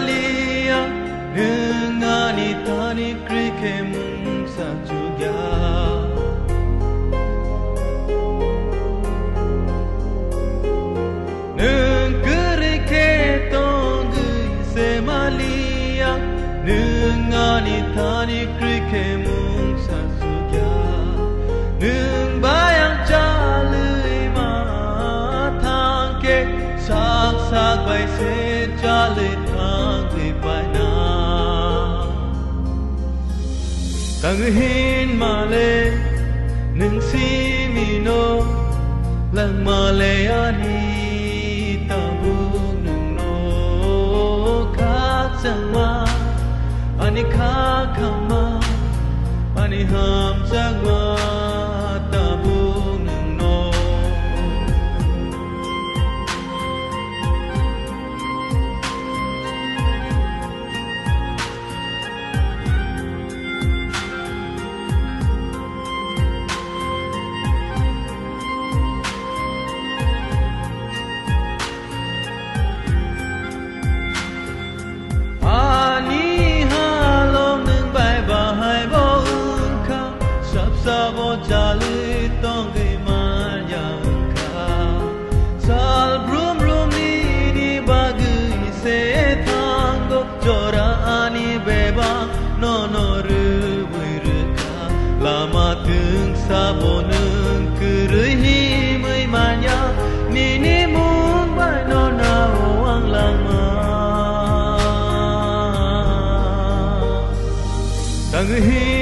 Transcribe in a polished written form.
malia nungani tani krike mung sa juga nung krike tongu se malia nungani tani krike mung sa juga nung bayang jalui ma thang ke sak sak bai se jalui thang ke bai na tang hin ma le nung si mi no lang ma le ani ta bu nung no kha sang ma ani kha khama ani ham sang ma ta bu nung no Sabo jali tongi manyangka sal brum brum ni bagi se tango jora ani beba nono rubuirka lama tung sabo nung kuruhi mui manya nini mung bai nona wang lama tangi